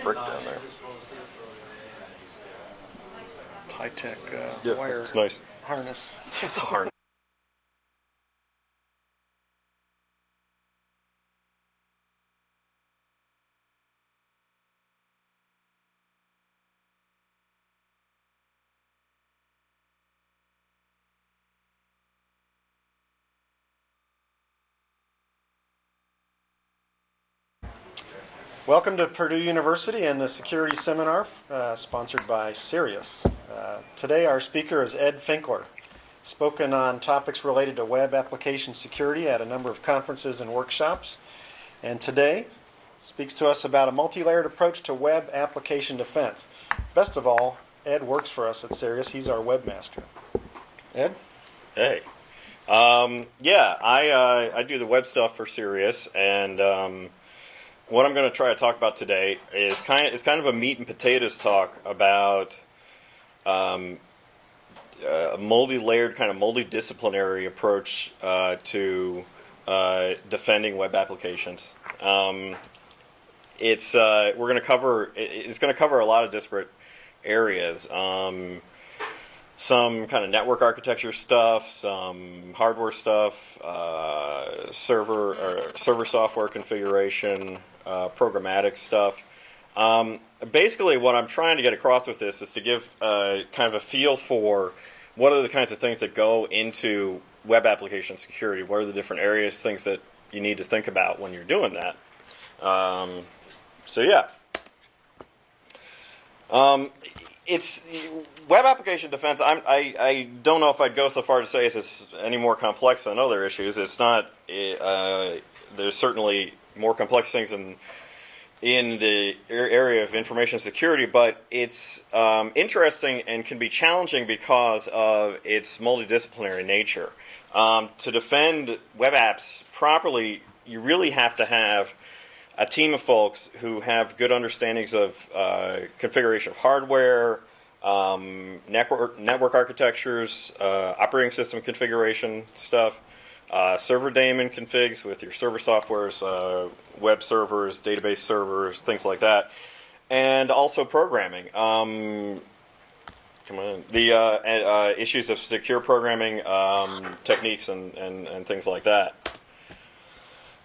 brick down there. High-tech Yeah, wire it's nice. harness. It's a harness. Welcome to Purdue University and the Security Seminar, sponsored by CERIAS. Today our speaker is Ed Finkler, spoken on topics related to web application security at a number of conferences and workshops. And today speaks to us about a multi-layered approach to web application defense. Best of all, Ed works for us at CERIAS. He's our webmaster. Ed? Hey. Yeah, I do the web stuff for CERIAS, and what I'm going to try to talk about today is kind of a meat and potatoes talk about a multi-layered, kind of multidisciplinary approach to defending web applications. It's going to cover a lot of disparate areas. Some kind of network architecture stuff, some hardware stuff, server software configuration, programmatic stuff. Basically, what I'm trying to get across with this is to give kind of a feel for what are the kinds of things that go into web application security. What are the different areas, things that you need to think about when you're doing that. So yeah. It's web application defense. I don't know if I'd go so far to say it's any more complex than other issues. It's not. There's certainly more complex things in the area of information security, but it's interesting and can be challenging because of its multidisciplinary nature. To defend web apps properly, you really have to have a team of folks who have good understandings of configuration of hardware, network architectures, operating system configuration stuff, server daemon configs with your server softwares, web servers, database servers, things like that, and also programming. The issues of secure programming techniques and things like that.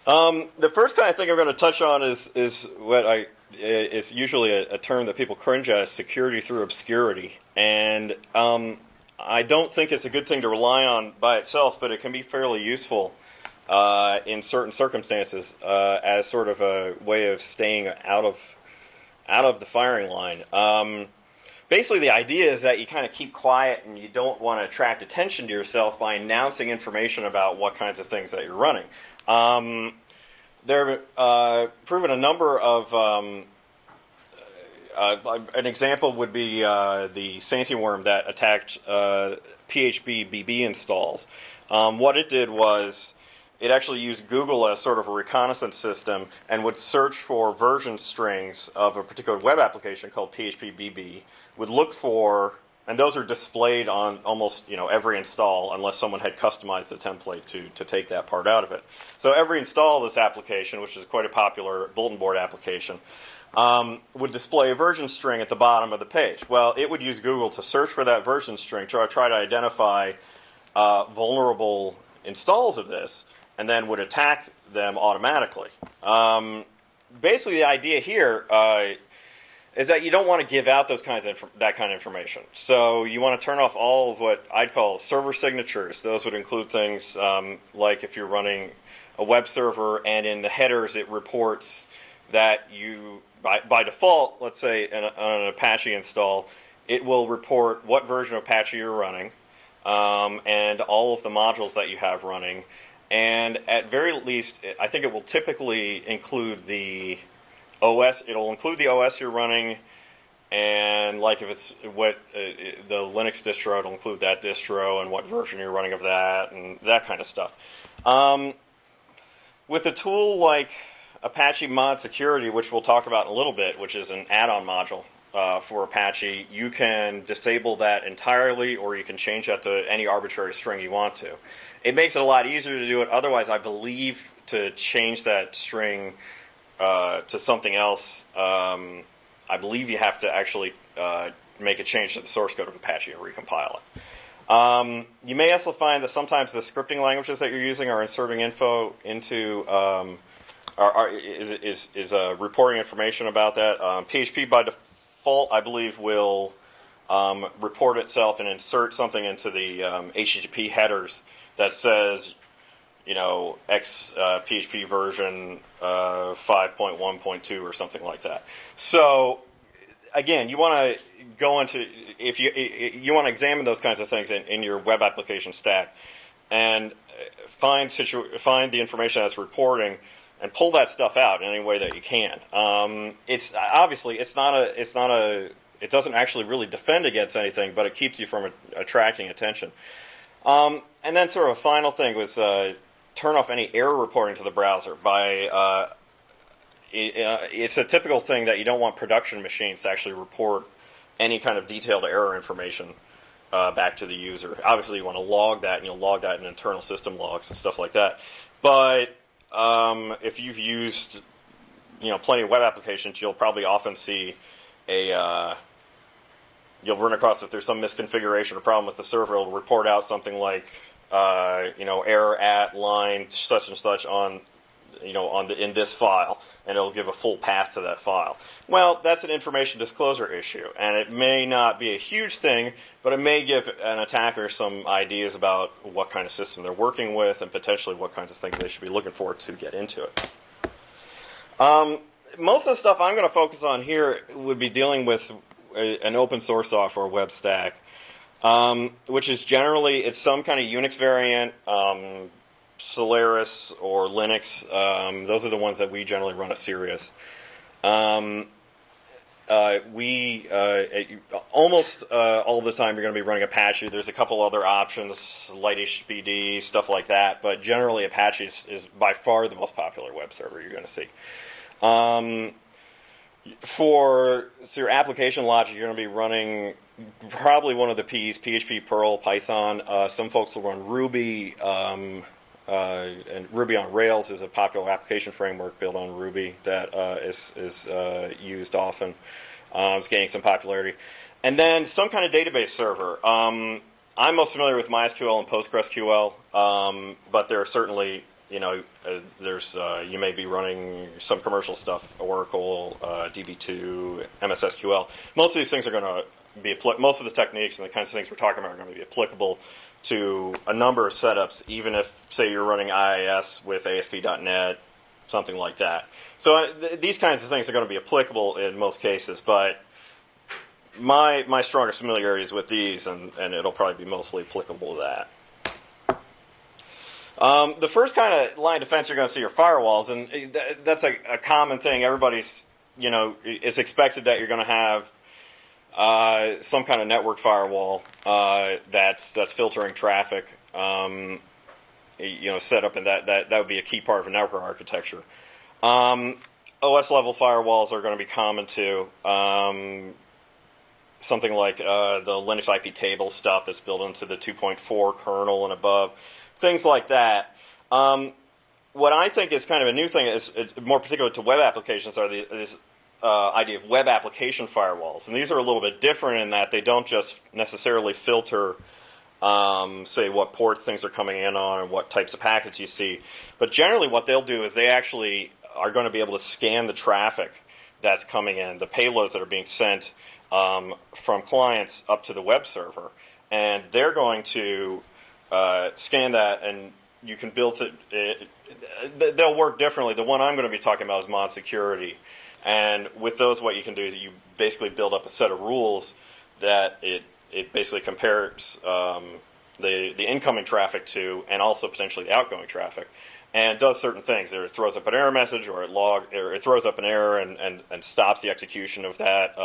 The first kind of thing I'm going to touch on is what is usually a term that people cringe at, is security through obscurity. And I don't think it's a good thing to rely on by itself, but it can be fairly useful in certain circumstances as sort of a way of staying out of the firing line. Basically, the idea is that you kind of keep quiet and you don't want to attract attention to yourself by announcing information about what kinds of things that you're running. There have proven a number of, an example would be the Santiworm that attacked PHP BB installs. What it did was it actually used Google as sort of a reconnaissance system and would search for version strings of a particular web application called PHP BB, would look for, and those are displayed on almost every install unless someone had customized the template to take that part out of it. So every install of this application, which is quite a popular bulletin board application, would display a version string at the bottom of the page. Well, it would use Google to search for that version string, try to identify vulnerable installs of this, and then would attack them automatically. Basically, the idea here is that you don't want to give out that kind of information. So you want to turn off all of what I'd call server signatures. Those would include things like if you're running a web server and in the headers it reports that you, by default, let's say on an Apache install, it will report what version of Apache you're running and all of the modules that you have running. And at very least, I think it will typically include the OS. It'll include the OS you're running, and like if it's what the Linux distro, it'll include that distro and what version you're running of that and that kind of stuff. With a tool like Apache Mod Security, which we'll talk about in a little bit, which is an add-on module for Apache, you can disable that entirely, or you can change that to any arbitrary string you want to. It makes it a lot easier to do it. Otherwise, I believe to change that string to something else I believe you have to actually make a change to the source code of Apache and recompile it. You may also find that sometimes the scripting languages that you're using are inserting info into is reporting information about that. PHP by default, I believe, will report itself and insert something into the HTTP headers that says, X PHP version 5.1.2 or something like that. So again, you want to go into, if you want to examine those kinds of things in your web application stack, and find the information that's reporting and pull that stuff out in any way that you can. It's obviously it doesn't actually really defend against anything, but it keeps you from attracting attention. And then sort of a final thing was turn off any error reporting to the browser. It's a typical thing that you don't want production machines to actually report any kind of detailed error information back to the user. Obviously, you want to log that, and you'll log that in internal system logs and stuff like that. But if you've used plenty of web applications, you'll probably often see you'll run across, if there's some misconfiguration or problem with the server, it'll report out something like error at line such and such on in this file, and it'll give a full path to that file. Well, that's an information disclosure issue, and it may not be a huge thing, but it may give an attacker some ideas about what kind of system they're working with and potentially what kinds of things they should be looking for to get into it. Most of the stuff I'm going to focus on here would be dealing with an open source software web stack, which is generally, it's some kind of Unix variant, Solaris or Linux. Those are the ones that we generally run at CERIAS. Almost all the time you're going to be running Apache. There's a couple other options, light HTTPD, stuff like that, but generally Apache is by far the most popular web server you're going to see. For your application logic, you're going to be running probably one of the P's, PHP, Perl, Python. Some folks will run Ruby, and Ruby on Rails is a popular application framework built on Ruby that is used often. It's gaining some popularity. And then some kind of database server. I'm most familiar with MySQL and PostgreSQL, but there are certainly, you may be running some commercial stuff, Oracle, DB2, MS SQL. Most of these things are going to be, most of the techniques and the kinds of things we're talking about are going to be applicable to a number of setups, even if, say, you're running IIS with ASP.NET, something like that. So these kinds of things are going to be applicable in most cases, but my strongest familiarity is with these, and it'll probably be mostly applicable to that. The first kind of line of defense you're going to see are firewalls, and that's a common thing. Everybody's, it's expected that you're going to have some kind of network firewall that's filtering traffic, set up, and that would be a key part of a network architecture. OS level firewalls are going to be common too. Something like the Linux IP table stuff that's built into the 2.4 kernel and above, things like that. What I think is kind of a new thing is more particular to web applications are this idea of web application firewalls, and these are a little bit different in that they don't just necessarily filter, say, what ports things are coming in on and what types of packets you see, but generally what they'll do is they actually are going to be able to scan the traffic that's coming in, the payloads that are being sent from clients up to the web server, and they're going to scan that, and you can build it. They'll work differently. The one I'm going to be talking about is mod security. And with those, what you can do is you basically build up a set of rules that it basically compares the incoming traffic to, and also potentially the outgoing traffic, and does certain things. Either it throws up an error message, or it throws up an error and stops the execution of that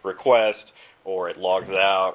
request, or it logs it out,